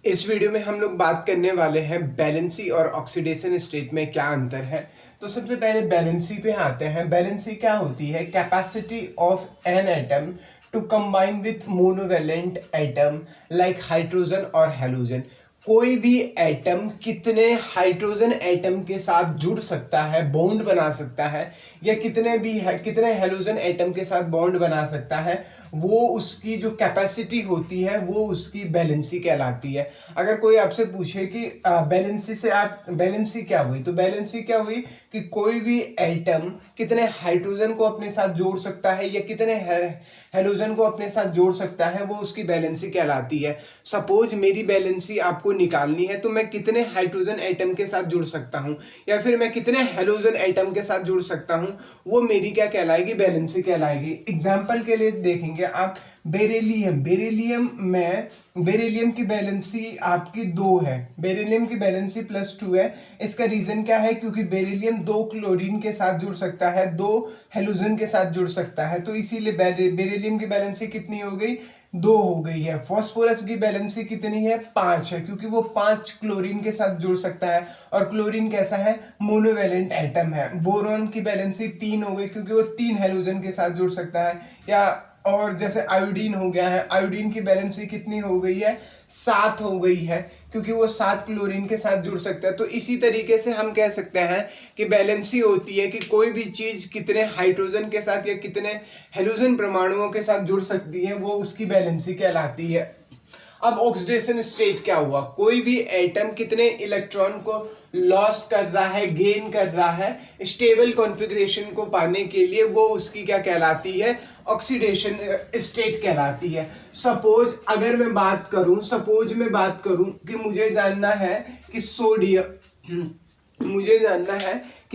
इस वीडियो में हम लोग बात करने वाले हैं बैलेंसी और ऑक्सीडेशन स्टेट में क्या अंतर है। तो सबसे पहले बैलेंसी पे आते हैं। बैलेंसी क्या होती है? Capacity of an atom to combine with monovalent atom like hydrogen और हेलोजन। कोई भी एटम कितने हाइड्रोजन एटम के साथ जुड़ सकता है, बॉन्ड बना सकता है, या कितने हेलोजन एटम के साथ बॉन्ड बना सकता है, वो उसकी जो कैपेसिटी होती है वो उसकी बैलेंसी कहलाती है। अगर कोई आपसे पूछे कि बैलेंसी क्या हुई, तो बैलेंसी क्या हुई कि कोई भी एटम कितने हाइड्रोजन को अपने साथ जोड़ सकता है या कितने हेलोजन को अपने साथ जोड़ सकता है, वो उसकी बैलेंसी कहलाती है। सपोज मेरी बैलेंसी आपको निकालनी है तो मैं कितने हाइड्रोजन एटम के साथ जुड़ सकता हूं या फिर मैं कितने हेलोजन एटम के साथ जुड़ सकता हूं, वो मेरी क्या कहलाएगी? बैलेंसी कहलाएगी। एग्जाम्पल के लिए देखेंगे आप बेरिलियम की बैलेंसी आपकी 2 है। बेरिलियम की बैलेंसी +2 है। इसका रीजन क्या है? क्योंकि बेरिलियम 2 क्लोरीन के साथ जुड़ सकता है, 2 हेलोजन के साथ जुड़ सकता है, तो इसीलिए बेरिलियम की बैलेंसी कितनी हो गई? 2 हो गई है। फास्फोरस की बैलेंसी कितनी है? 5 है, क्योंकि वो 5 क्लोरीन के साथ जुड़ सकता है और क्लोरीन कैसा है? मोनोवेलेंट एटम है। बोरॉन की बैलेंसी 3 हो गई, क्योंकि वो 3 हेलोजन के साथ जुड़ सकता है। या और जैसे आयोडीन हो गया है, आयोडीन की बैलेंसी कितनी हो गई है? 7 हो गई है, क्योंकि वो 7 क्लोरीन के साथ जुड़ सकता है। तो इसी तरीके से हम कह सकते हैं कि बैलेंसी होती है कि कोई भी चीज कितने हाइड्रोजन के साथ या कितने हेलोजन परमाणुओं के साथ जुड़ सकती है, वो उसकी बैलेंसी कहलाती है। अब ऑक्सीडेशन स्टेट क्या हुआ? कोई भी एटम कितने इलेक्ट्रॉन को लॉस कर रहा है, गेन कर रहा है स्टेबल कॉन्फ़िगरेशन को पाने के लिए, वो उसकी क्या कहलाती है? ऑक्सीडेशन स्टेट कहलाती है। सपोज मैं बात करूं कि मुझे जानना है कि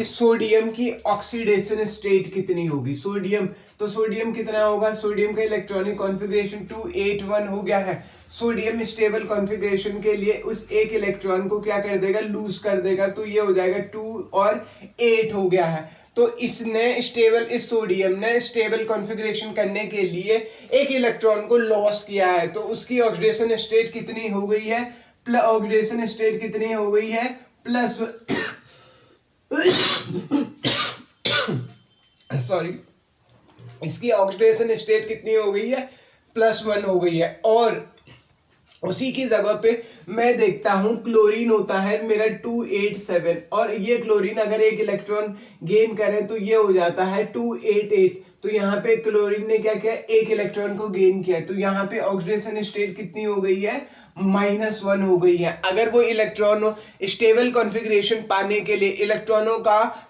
सोडियम की ऑक्सीडेशन स्टेट कितनी होगी। सोडियम कितना होगा? सोडियम का इलेक्ट्रॉनिक कॉन्फ़िगरेशन 281 हो गया है। सोडियम स्टेबल कॉन्फ़िगरेशन के लिए उस एक इलेक्ट्रॉन को क्या कर देगा? लूज कर देगा, तो ये हो जाएगा 2 और 8 हो गया है। तो इस सोडियम ने स्टेबल कॉन्फ़िगरेशन करने के लिए एक इलेक्ट्रॉन को लॉस किया है, तो उसकी ऑक्सीडेशन स्टेट कितनी हो गई है? ऑक्सीडेशन स्टेट कितनी हो गई है? प्लस सॉरी, इसकी ऑक्सीडेशन स्टेट कितनी हो गई है? +1 हो गई है। और उसी की जगह पे मैं देखता हूं क्लोरीन होता है मेरा 287, और ये क्लोरीन अगर एक इलेक्ट्रॉन गेन करे तो ये हो जाता है 288। तो यहाँ पे क्लोरीन ने क्या किया? एक इलेक्ट्रॉन को गेन किया, तो यहाँ पे ऑक्सीडेशन स्टेट कितनी हो गई है? -1 हो गई है। अगर वो इलेक्ट्रॉन स्टेबल कॉन्फ़िगरेशन पाने के लिए इलेक्ट्रॉनों का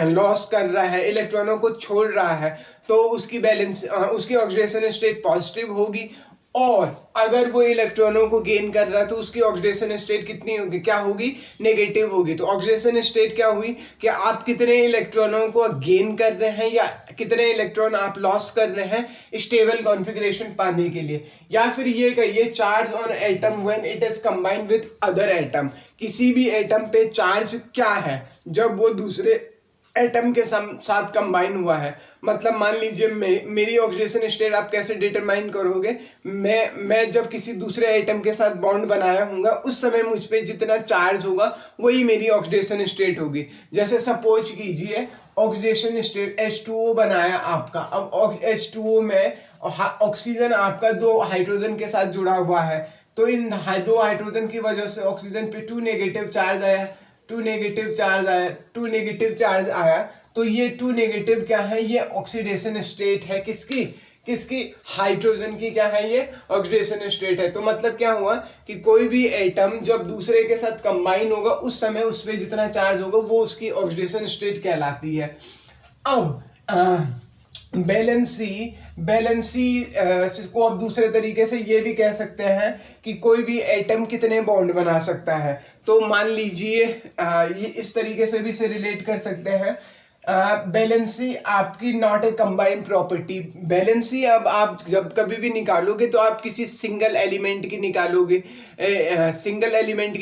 लॉस कर रहा है, इलेक्ट्रॉनों को छोड़ रहा है, तो उसकी ऑक्सीडेशन स्टेट पॉजिटिव होगी। और अगर वो इलेक्ट्रॉनों को गेन कर रहा है तो उसकी ऑक्सीडेशन स्टेट कितनी होगी? क्या होगी? नेगेटिव होगी। तो ऑक्सीडेशन स्टेट क्या हुई कि आप कितने इलेक्ट्रॉनों को गेन कर रहे हैं या कितने इलेक्ट्रॉन आप लॉस कर रहे हैं स्टेबल कॉन्फ़िगरेशन पाने के लिए। या फिर ये कहिए charge on atom when it is combined with other atom. किसी भी एटम पे चार्ज क्या है जब वो दूसरे एटम के साथ कंबाइन हुआ है। मतलब मान लीजिए मेरी ऑक्सीडेशन स्टेट आप कैसे डिटरमाइन करोगे? मैं जब किसी दूसरे एटम के साथ बॉन्ड बनाया होगा उस समय मुझ पे जितना चार्ज होगा वही मेरी ऑक्सीडेशन स्टेट होगी। जैसे सपोज कीजिए ऑक्सीडेशन स्टेट H2O बनाया आपका। अब H2O में ऑक्सीजन आपका 2 हाइड्रोजन के साथ जुड़ा हुआ है, तो इन 2 हाइड्रोजन की वजह से ऑक्सीजन पे 2 नेगेटिव चार्ज आया। तो ये 2 नेगेटिव क्या है? ये ऑक्सीडेशन स्टेट है। किसकी? हाइड्रोजन की क्या है? ये ऑक्सीडेशन स्टेट है। तो मतलब क्या हुआ कि कोई भी एटम जब दूसरे के साथ कंबाइन होगा उस समय उस पे जितना चार्ज होगा वो उसकी ऑक्सीडेशन स्टेट कहलाती है। अब बैलेंसी को अब दूसरे तरीके से ये भी कह सकते हैं कि कोई भी एटम कितने बॉन्ड बना सकता है। तो मान लीजिए ये इस तरीके से भी इसे रिलेट कर सकते हैं। बैलेंसी आपकी not a combined property. Valency अब आप जब कभी भी निकालोगे तो आप किसी सिंगल एलिमेंट की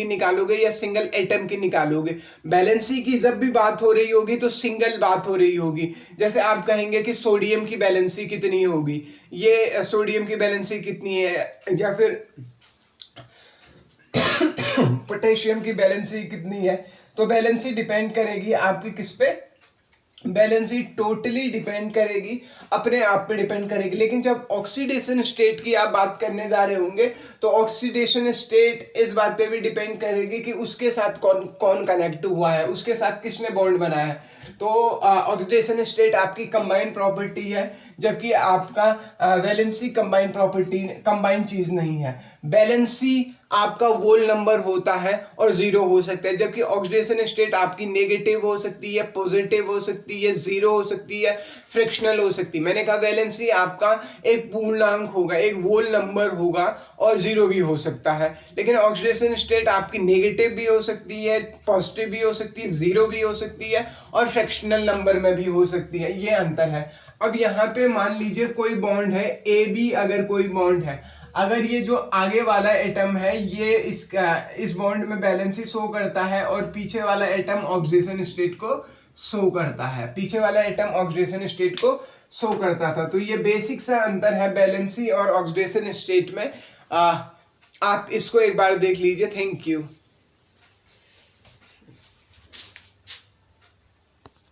निकालोगे या सिंगल एटम की निकालोगे। बैलेंसी की जब भी बात हो रही होगी तो सिंगल बात हो रही होगी। जैसे आप कहेंगे कि सोडियम की बैलेंसी कितनी होगी, ये सोडियम की बैलेंसी कितनी है, या फिर पोटेशियम की वैलेंसी कितनी है, तो वैलेंसी डिपेंड करेगी आपकी किस पे, वैलेंसी टोटली डिपेंड करेगी, अपने आप पे डिपेंड करेगी। लेकिन जब ऑक्सीडेशन स्टेट की आप बात करने जा रहे होंगे तो ऑक्सीडेशन स्टेट इस बात पे भी डिपेंड करेगी कि उसके साथ कौन कौन कनेक्ट हुआ है, उसके साथ किसने बॉन्ड बनाया है। तो ऑक्सीडेशन स्टेट आपकी कंबाइंड प्रॉपर्टी है, जबकि आपका वैलेंसी कंबाइंड प्रॉपर्टी, कंबाइंड चीज नहीं है। वैलेंसी आपका वोल नंबर होता है और जीरो हो सकता है, जबकि ऑक्सीडेशन स्टेट आपकी नेगेटिव हो सकती है, पॉजिटिव हो सकती है, जीरो हो सकती है, फ्रिक्शनल हो सकती है। मैंने कहा वैलेंसी आपका एक पूर्णांक होगा, एक वोल नंबर होगा और जीरो भी हो सकता है। लेकिन ऑक्सीडेशन स्टेट आपकी नेगेटिव भी हो सकती है, पॉजिटिव भी हो सकती है, जीरो भी हो सकती है और फ्रैक्शनल नंबर में भी हो सकती है। ये अंतर है। अब यहाँ पे मान लीजिए कोई बॉन्ड है ए बी, अगर कोई बॉन्ड है, अगर ये जो आगे वाला एटम है ये इसका इस बॉन्ड में बैलेंसी शो करता है और पीछे वाला एटम ऑक्सीडेशन स्टेट को शो करता है, पीछे वाला एटम ऑक्सीडेशन स्टेट को शो करता था। तो ये बेसिक सा अंतर है बैलेंसी और ऑक्सीडेशन स्टेट में। आप इसको एक बार देख लीजिए। Thank you.